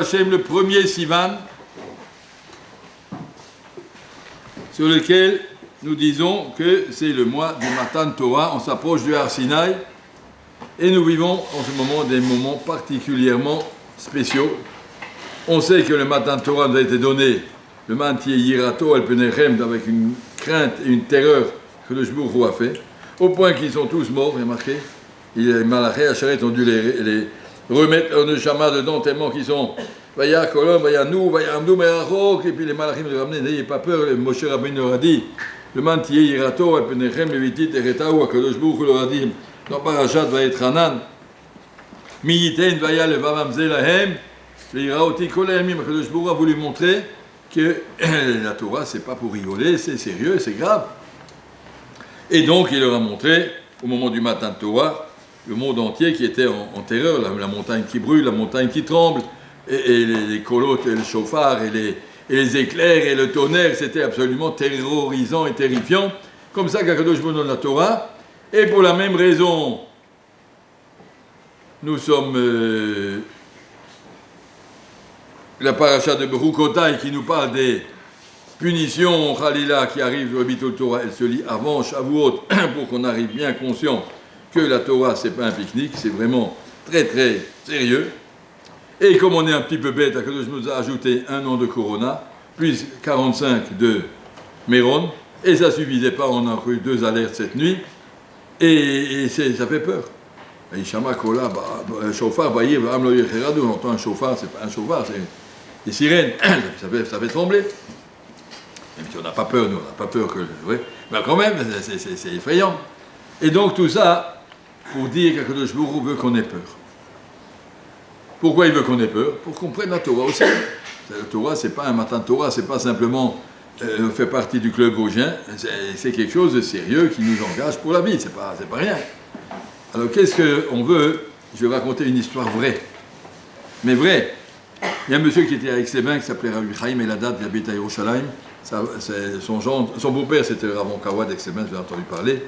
Hachem, le premier Sivan, sur lequel nous disons que c'est le mois du Matan Torah. On s'approche du Har Sinaï et nous vivons en ce moment des moments particulièrement spéciaux. On sait que le Matan Torah nous a été donné, le Mantier Yirato El Penerem, avec une crainte et une terreur que le Jbourou a fait, au point qu'ils sont tous morts, il y a marqué. Les Malachés Hachareth ont dû les remettre leur neshama dedans tellement qu'ils sont Vaya Kolom, Vaya Nou, Vaya Amdou, Merachok, et puis les Malachim de ramener, n'ayez pas peur, Moshe Rabbeinu leur a dit, le Mantier Yirato El Penerem, Levitit, Eretaou, Akadosh Baruch Hu leur a dit, dans Parashat Vayetranan, Miyiten, Vaya Levavam Zelahem, Leiraoti Kolayamim, Akadosh Baruch Hu a voulu montrer que la Torah, c'est pas pour rigoler, c'est sérieux, c'est grave. Et donc, il leur a montré, au moment du Matan Torah, le monde entier qui était en terreur, la montagne qui brûle, la montagne qui tremble, et les colottes, et le chauffard, et les éclairs, et le tonnerre, c'était absolument terrorisant et terrifiant. Comme ça qu'Akadosh Baruch Hu donne la Torah. Et pour la même raison, nous sommes... la paracha de Berukotai qui nous parle des punitions, Khalila, qui arrivent au Bitul Torah, elle se lit avant Shavuot, pour qu'on arrive bien conscient que la Torah, c'est pas un pique-nique, c'est vraiment très très sérieux. Et comme on est un petit peu bête, Akadosh nous a ajouté un an de Corona, plus 45 de Méron, et ça suffisait pas, on a eu 2 alertes cette nuit, et ça fait peur. Ishama Kola, chauffard, voyez, on entend un chauffard, c'est pas un chauffard, c'est des sirènes, ça fait trembler. Même si on n'a pas peur, nous, on n'a pas peur que... Oui. Mais quand même, c'est effrayant. Et donc tout ça, pour dire qu'Akadosh Baruch Hu veut qu'on ait peur. Pourquoi il veut qu'on ait peur? Pour qu'on prenne la Torah aussi. La Torah, c'est pas un Matan Torah, c'est pas simplement fait partie du club vosgien, c'est quelque chose de sérieux qui nous engage pour la vie, c'est pas rien. Alors qu'est-ce qu'on veut? Je vais raconter une histoire vraie. Mais vraie. Il y a un monsieur qui était à Aix-les-Bains qui s'appelait Rabbi Chaim Eladad, qui habite à Yerushalayim. Son beau-père, c'était le Rav Onkawa d'Aix-les-Bains, vous avez entendu parler.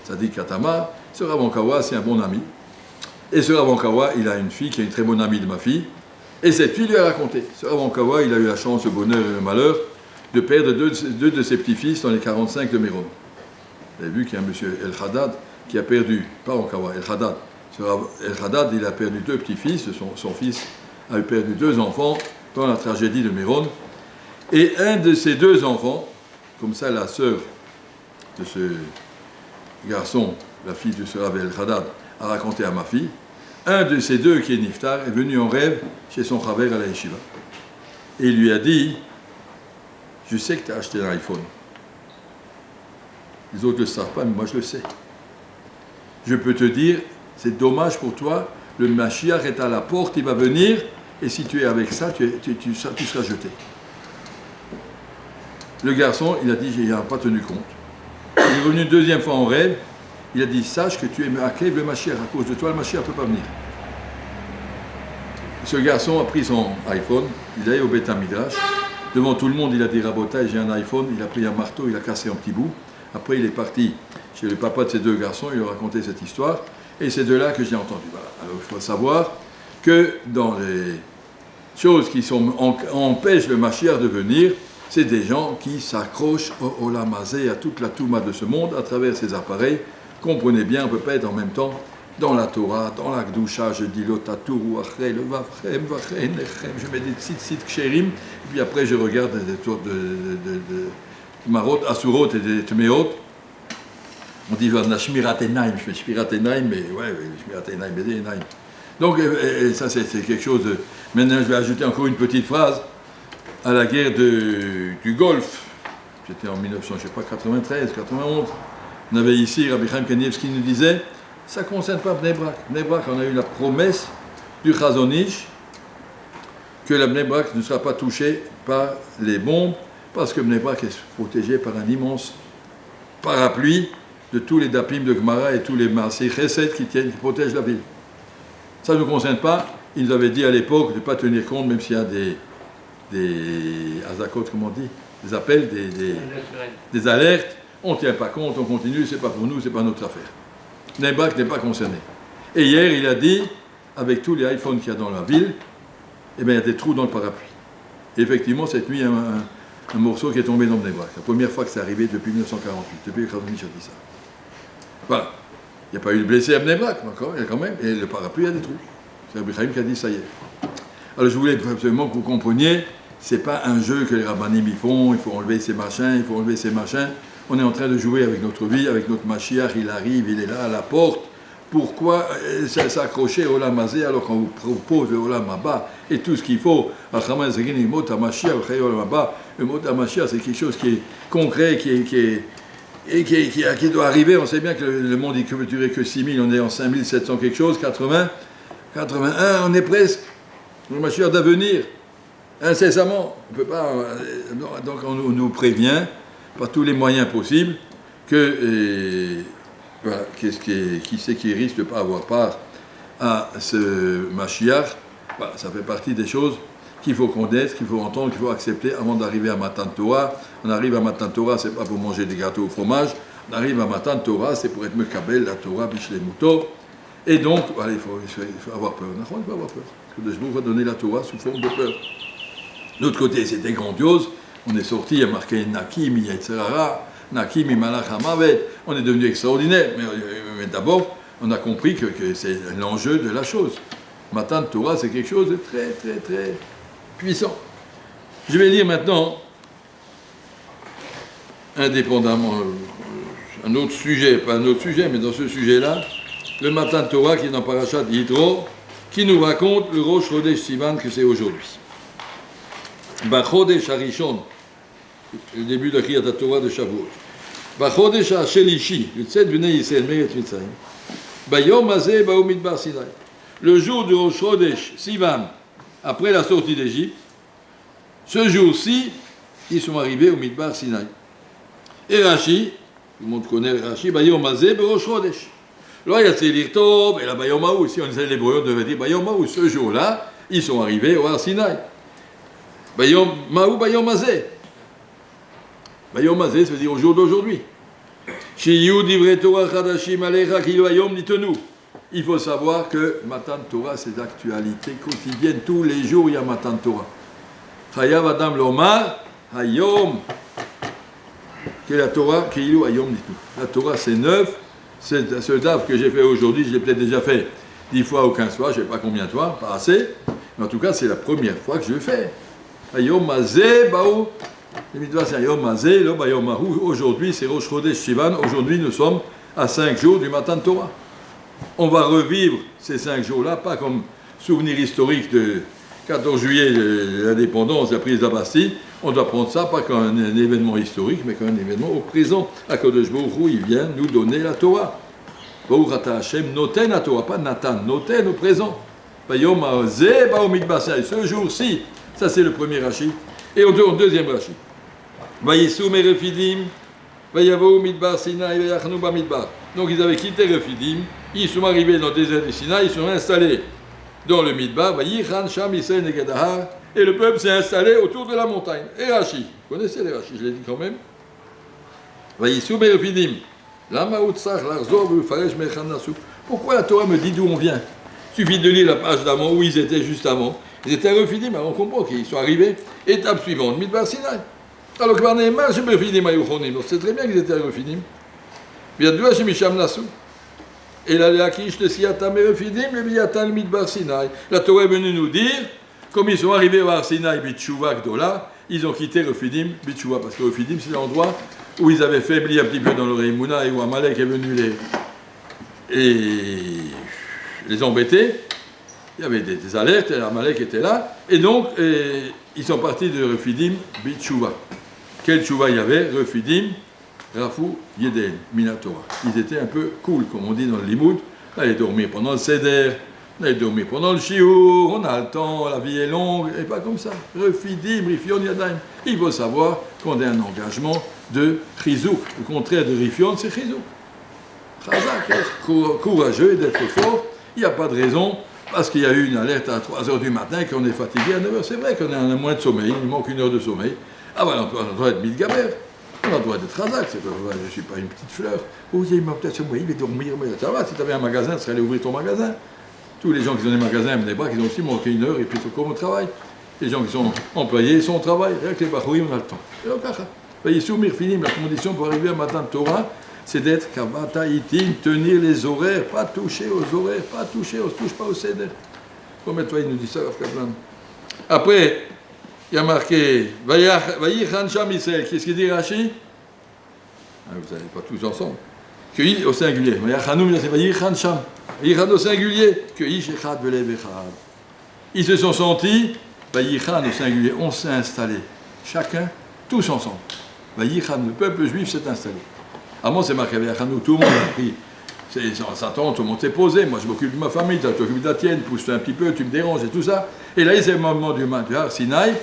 Ça dit Katama. Ce Rav Onkawa, c'est un bon ami. Et ce Rav Onkawa, il a une fille qui est une très bonne amie de ma fille. Et cette fille lui a raconté. Ce Rav Onkawa, il a eu la chance, le bonheur et le malheur de perdre deux de ses petits-fils dans les 45 de Méron. Vous avez vu qu'il y a un monsieur El Haddad qui a perdu, pas Onkawa, El Haddad. Ce Rav El Haddad, il a perdu 2 petits-fils, son fils a perdu 2 enfants dans la tragédie de Méron. Et un de ces 2 enfants, comme ça la sœur de ce garçon, la fille de ce Rav El Haddad, a raconté à ma fille, un de ces 2 qui est Niftar est venu en rêve chez son Chaver à la Yeshiva. Et il lui a dit, je sais que tu as acheté un iPhone. Les autres ne le savent pas, mais moi je le sais. Je peux te dire, c'est dommage pour toi, le Mashiach est à la porte, il va venir, et si tu es avec ça, tu seras jeté. Le garçon, il a dit, je n'ai pas tenu compte. Il est revenu une 2e fois en rêve, il a dit, sache que tu es Ma'akev le Mashiach, à cause de toi, le Mashiach ne peut pas venir. Ce garçon a pris son iPhone, il est allé au Beth Midrash, devant tout le monde, il a dit, Rabotai, j'ai un iPhone, il a pris un marteau, il a cassé en petits bouts. Après, il est parti chez le papa de ces 2 garçons, il leur a raconté cette histoire, et c'est de là que j'ai entendu. Voilà. Alors, il faut savoir que dans les choses qui empêchent le Mashiach de venir, c'est des gens qui s'accrochent au Olam Hazé, à toute la Touma de ce monde, à travers ces appareils. Comprenez bien, on ne peut pas être en même temps dans la Torah, dans la Gdusha, je dis l'Otaturu, Achrei, le Vavchem, Vachem, Nechem, je mets des tzitzit ksherim, puis après je regarde des tours de Marot, Asurot et des Tmeot. On dit Shmirat Enaim, je fais Shmirat Enaim, mais ouais, Shmirat Enaim, mais Enaim. Donc, ça c'est quelque chose de... Maintenant, je vais ajouter encore une petite phrase. À la guerre du Golfe, c'était en 1993, 91, on avait ici Rabbi Chaim Kanievski qui nous disait, ça ne concerne pas Bnei Brak. Bnei Brak, on a eu la promesse du Chazon Ish que la Bnei Brak ne sera pas touchée par les bombes, parce que Bnei Brak est protégé par un immense parapluie de tous les dapim de Gemara et tous les Maasei Chesed qui protègent la ville. Ça ne nous concerne pas. Il nous avait dit à l'époque de ne pas tenir compte, même s'il y a des azakot, comment on dit, des appels, des alertes, on ne tient pas compte, on continue, c'est pas pour nous, c'est pas notre affaire. Nebak n'est pas concerné. Et hier, il a dit, avec tous les iPhones qu'il y a dans la ville, eh bien, il y a des trous dans le parapluie. Et effectivement, cette nuit, il y a un morceau qui est tombé dans Bnei Brak. La première fois que c'est arrivé depuis 1948, depuis que Khazon Ish a dit ça. Voilà. Il n'y a pas eu de blessé à Bnei Brak, d'accord, il y a quand même. Et le parapluie a des trous. C'est Rabbi Chaim qui a dit ça y est. Alors je voulais absolument que vous compreniez, c'est pas un jeu que les rabbanim y font, il faut enlever ces machins, il faut enlever ces machins. On est en train de jouer avec notre vie, avec notre Mashiach, il arrive, il est là à la porte. Pourquoi s'accrocher au Olam Hazé alors qu'on vous propose le Olam Haba et tout ce qu'il faut? Le mot Mashiach, c'est quelque chose qui est concret, qui doit arriver. On sait bien que le monde ne peut durer que 6000, on est en 5700 quelque chose, 80, 81, on est presque. Le Mashiach doit venir incessamment. On peut pas, donc on nous prévient par tous les moyens possibles que voilà, qui c'est qui risque de ne pas avoir part à ce Mashiach. Voilà, ça fait partie des choses qu'il faut connaître, qu'il faut entendre, qu'il faut accepter avant d'arriver à Matan Torah. On arrive à Matan Torah, c'est pas pour manger des gâteaux au fromage. On arrive à Matan Torah, c'est pour être Mekabel, la Torah, Bishlei Muto. Et donc, voilà, il faut avoir peur. Il faut avoir peur. Parce que le Jebour va donner la Torah sous forme de peur. De l'autre côté, c'était grandiose. On est sorti, il y a marqué Nakim, Yetzerara, Nakim, Malach Hamavet. On est devenu extraordinaire. Mais d'abord, on a compris que c'est l'enjeu de la chose. Matan Torah, c'est quelque chose de très, très, très puissant. Je vais lire maintenant, indépendamment, un autre sujet, pas un autre sujet, mais dans ce sujet-là, le Matan Torah qui est dans Parashat Yitro, qui nous raconte le Rosh Chodesh Sivan que c'est aujourd'hui. Bachodesh Harishon, le début de la Kriyat Torah de Shavuot. Bachodesh HaShelishi, le Tzed Bnei Yisrael, Meret Mitzrayim. Bayom Hazeh Baou Midbar Sinai. Le jour du Rosh Chodesh Sivan, après la sortie d'Égypte, ce jour-ci, ils sont arrivés au Midbar Sinai. Et Rashi, tout le monde connaît Rashi, Bayom Hazeh Rosh Chodesh. Là, il y a Tzilir Tov, et la Bayom Haou, si on disait l'hébreu, on devait dire Bayom Haou. Ce jour-là, ils sont arrivés au Har Sinai. Bayom Haou, Bayom Hazeh. Bayom Hazeh, ça veut dire au jour d'aujourd'hui. Shiyu divrei Torah chadashim alecha kilu hayom nitenu. Il faut savoir que Matan Torah, c'est d'actualité quotidienne. Tous les jours, il y a Matan Torah. Chayav Adam Lomar, Hayom. Que la Torah, kilu hayom nitenu. La Torah, c'est neuf. Ce DAF que j'ai fait aujourd'hui, je l'ai peut-être déjà fait 10 fois ou 15 fois, je ne sais pas combien de fois, pas assez. Mais en tout cas, c'est la première fois que je le fais. Hayom Hazeh Baou. Les mitzvahs, c'est Hayom Hazeh, là, Bayom Mahou. Aujourd'hui, c'est Rosh Chodesh Sivan. Aujourd'hui, nous sommes à 5 jours du Matan Torah. On va revivre ces 5 jours-là, pas comme souvenir historique de 14 juillet, de l'indépendance, de la prise de la Bastille. On doit prendre ça pas comme un événement historique, mais comme un événement au présent. HaKadosh Baruch Hu, il vient nous donner la Torah. Baruch Ata Hashem noten la Torah, pas Nathan, noten au présent. Bayom Hazeh Baou Midbar Sinai. Ce jour-ci, ça c'est le premier Rashi. Et au deuxième Rashi. Vayisou Merefidim, Vayavou Midbar Sinai, Vayachnu Bamidbar. Donc ils avaient quitté Refidim, ils sont arrivés dans le désert du Sinaï, ils sont installés dans le Midbar, Vayichan Sham Yisrael Negadahar, et le peuple s'est installé autour de la montagne. Et Rashi, vous connaissez les Rashi, je l'ai dit quand même. Vayisou Merefidim, Lama Utsach Larzor Vufaresh Mechan Nasu. Pourquoi la Torah me dit d'où on vient? Il suffit de lire la page d'avant où ils étaient juste avant. Ils étaient à Refidim, on comprend qu'ils sont arrivés. Étape suivante, Midbar Sinai. Alors que Barnéma, je me Refidim à Yuchonim. C'est très bien qu'ils étaient à Refidim. Biadua Shemisham Nasu. Et la Léakish le Siatam et Refidim, le Biatan Midbar Sinai. La Torah est venue nous dire, comme ils sont arrivés au Har Sinai, Bitchouva Gdola, ils ont quitté Refidim, Bitchouva, parce que Refidim, c'est l'endroit où ils avaient faibli un petit peu dans leur Emouna et où Amalek est venu les embêter. Il y avait des alertes, et Amalek était là, et donc ils sont partis de Refidim, Bitchouva. Quel Tchouva il y avait? Refidim, Rafou, Yeden, Minatora. Ils étaient un peu cool, comme on dit dans le Limoud. On allait dormir pendant le Seder, on allait dormir pendant le Shiur, on a le temps, la vie est longue, et pas comme ça. Refidim, Rifion, Yadaim. Il faut savoir qu'on a un engagement de Chizou. Le contraire de Rifion, c'est Chizou. Chazak, être courageux et d'être fort, il n'y a pas de raison. Parce qu'il y a eu une alerte à 3h du matin, qu'on est fatigué à 9h. C'est vrai qu'on a un moins de sommeil, il manque 1 heure de sommeil. Ah ben, on doit être Midgaber. On doit être Razak. Je ne suis pas une petite fleur. Oh, il m'a peut-être sommeil, il va dormir. Mais ça va, si tu avais un magasin, tu serais allé ouvrir ton magasin. Tous les gens qui ont des magasins à Bnei-Brak, ils ont aussi manqué une heure et puis ils sont comme au travail. Les gens qui sont employés, ils sont au travail. Rien que les Bachorim, on a le temps. Voyez, Soumir Finim, la condition pour arriver à Matan Torah, c'est d'être Kavata Itim, tenir les horaires, pas toucher aux horaires, pas toucher, on ne touche pas au Seder. Combien de fois il nous dit ça, Rav Kaplan? Après, il y a marqué Vayichan Sham Israël. Qu'est-ce qu'il dit Rashi? Vous n'allez pas tous ensemble. Cueilli au singulier. Vayichan Sham. Vayichan au singulier. Cueilli Shechad Velev Echad. Ils se sont sentis, Vayichan au singulier, on s'est installé. Chacun, tous ensemble. Vayichan, le peuple juif s'est installé. Avant, c'est marqué Vayichan, tout le monde a pris. Ça tombe, tout le monde s'est posé. Moi, je m'occupe de ma famille, tu t'occupes de la tienne, pousse-toi un petit peu, tu me déranges et tout ça. Et là, c'est le moment du Har Sinaï,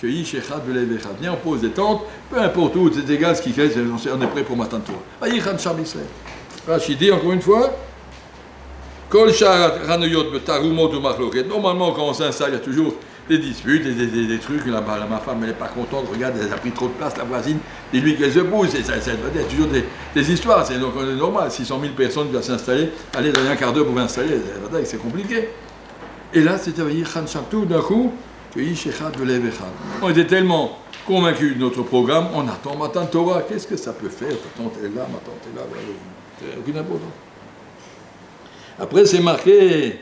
que Yishechad Velev Echad. Viens, on pose des tentes, peu importe où, c'est égal ce qui crée, on est prêt pour Matan Torah. Vayichan Sham Israël. Rashi dit encore une fois, Kol Sha'ar Ranuyot Betarumot ou Machloket. Normalement, quand on s'installe, il y a toujours des disputes, des trucs. Là-bas, ma femme, elle n'est pas contente, regarde, elle a pris trop de place, la voisine, dis-lui qu'elle se pousse. Il y a toujours des histoires, c'est donc normal. 600 000 personnes qui doivent s'installer, aller dans un quart d'heure pour s'installer, c'est compliqué. Et là, c'était Vayichan Sham, tout d'un coup, que Yishechad Velev Echad. On était tellement convaincus de notre programme, on attend Matan Torah. Qu'est-ce que ça peut faire? Ta tante est là, ma tante est là, voilà. Aucune importance. Après, c'est marqué,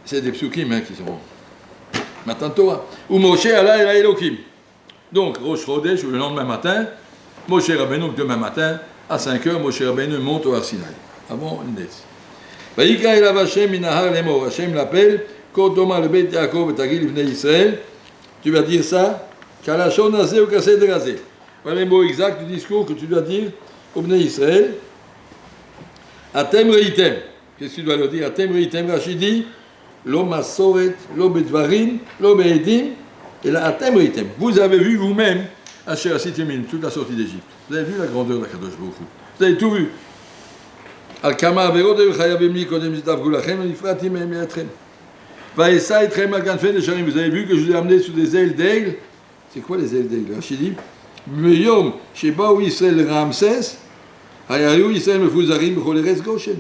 c'est des psukim qui sont Matan Torah. Ou Moshe Allah el Elokim. Donc, Rosh Chodesh, le lendemain matin, Moshe Rabbeinu, demain matin, à 5h, Moshe Rabbeinu monte au Har Sinaï, avant le Netz. Vayikra elav Hashem minahar lemor. Hashem l'appelle, Kodoma le Beit Yaakov et Tagil Ibnei Israël. Tu vas dire ça, Kalashon Azeh ou Kaseder Azeh. Voilà les mots exacts du discours que tu dois dire au Bnei Israël. Atem reitem. Qu'est-ce que tu dois leur dire? Atem reitem, Rashi dit, Lo masoret, lo bedvarim, lo beedim, et là, atem reitem. Vous avez vu vous-même, Asher Asitim, toute la sortie d'Égypte. Vous avez vu la grandeur d'Akadosh Baruch Hu. Vous avez tout vu. Al kama averot chayavim li kodem zitavgu lachem, nifratim mehem yatrem. Vaesa etrem al ganfen de sharim. Vous avez vu que je vous ai amené sous des ailes d'aigle. C'est quoi les ailes d'aigle? Rashi dit, Meyom, shebaou Yisrael Ramsès, Hayayu Yisrael mefuzarim b'choleres Goshen.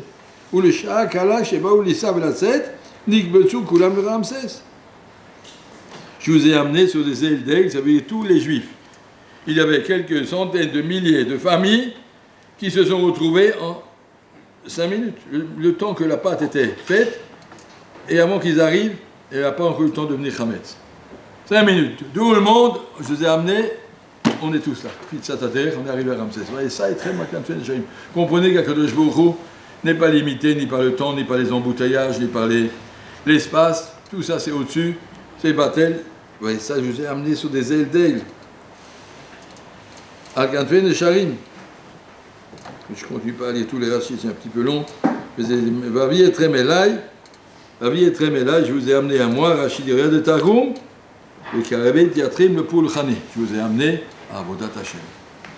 Ou le Shah Kala, shebaou Lissa v'latzet, nikbetsu kulam le Ramsès. Je vous ai amené sur des ailes d'aigle, ça veut dire tous les juifs. Il y avait quelques centaines de milliers de familles qui se sont retrouvées en 5 minutes. Le temps que la pâte était faite, et avant qu'ils arrivent, il n'a pas encore eu le temps de venir Hametz. 5 minutes. Tout le monde, je vous ai amené, on est tous là. Fit Satater, on est arrivé à Ramsès. Et ça est très marquant. Comprenez qu'Akadosh Baruch Hu n'est pas limité ni par le temps, ni par les embouteillages, ni par l'espace. Tout ça, c'est au-dessus. C'est Batel. Ouais, ça, je vous ai amené sur des ailes d'aigle. Al-Kanfen de Sharim. Je ne continue pas à lire tous les rachis, c'est un petit peu long. Vavi et Tremelai, je vous ai amené à moi, Rachid de Targum, le Karabé Tiatrim, le Poul Khani. Je vous ai amené à Avodat Hashem.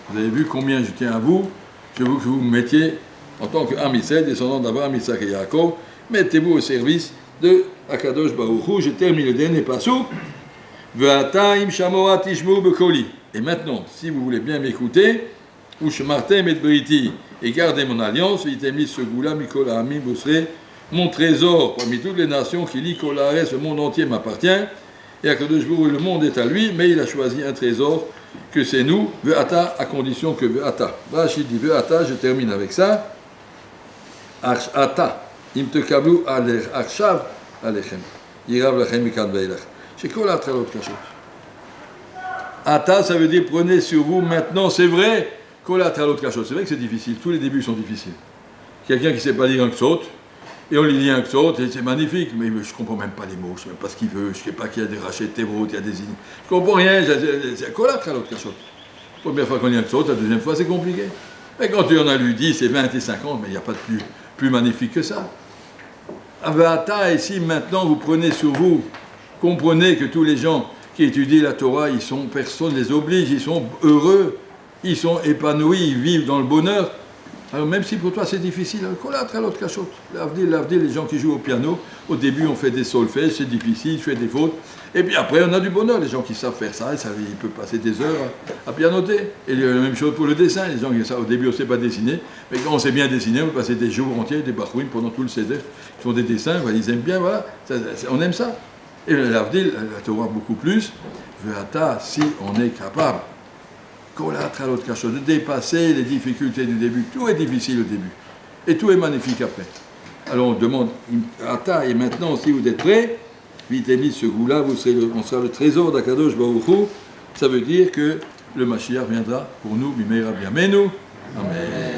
Vous avez vu combien je tiens à vous. Je veux que vous me mettiez, en tant qu'Am Israël, descendant d'Abraham, Isaac et Yaakov, mettez-vous au service de Akadosh Baruch Hu. Je termine le dernier passage. Ve'ata im shamorat tishmu bekoli. Et maintenant, si vous voulez bien m'écouter, ou shemartem et briti, et gardez mon alliance, il t'a mis ce goût-là, Mikol Hamim, vous serez mon trésor parmi toutes les nations qui lit Kolares, le monde entier m'appartient, et à Kadosh Baruch le monde est à lui, mais il a choisi un trésor que c'est nous, Ve'ata, à condition que Ve'ata. Rachid dit Ve'ata, je termine avec ça. Ata, im te kablu achav alechem, yirav lachem mikan ve'elach. C'est quoi la tralot cachot? Ata, ça veut dire prenez sur vous maintenant, c'est vrai, collatéral de cachot. C'est vrai que c'est difficile, tous les débuts sont difficiles. Quelqu'un qui ne sait pas lire un ksot, et on lui lit un ksot, et c'est magnifique, mais je ne comprends même pas les mots, je ne sais même pas ce qu'il veut, je ne sais pas qu'il y a des rachets de tévrot, il y a des ignes. Je ne comprends rien, c'est collatéral de cachot. La première fois qu'on lit un ksot, la deuxième fois c'est compliqué. Mais quand on a lu 10 et 20 et 50, mais il n'y a pas de plus magnifique que ça. Avata, ici maintenant vous prenez sur vous, comprenez que tous les gens qui étudient la Torah, personne ne les oblige, ils sont heureux, ils sont épanouis, ils vivent dans le bonheur. Alors même si pour toi c'est difficile, l'autre cachotte. L'avdil, les gens qui jouent au piano, au début on fait des solfèges, c'est difficile, je fais des fautes. Et puis après on a du bonheur, les gens qui savent faire ça, ils peuvent passer des heures à pianoter. Et la même chose pour le dessin, les gens qui savent, au début on ne sait pas dessiner, mais quand on sait bien dessiner, on peut passer des jours entiers, des bachouines pendant tout le CD, ils font des dessins, voilà, ils aiment bien, voilà, on aime ça. Et l'avdil, la Torah beaucoup plus, Ve'ata, si on est capable, de dépasser les difficultés du début. Tout est difficile au début. Et tout est magnifique après. Alors on demande, Ata, et maintenant, si vous êtes prêts, vite émis ce goût-là, on sera le trésor d'Akadosh Baruch Hu. Ça veut dire que le Mashiach viendra pour nous, Bimeira Biamenu. Amen.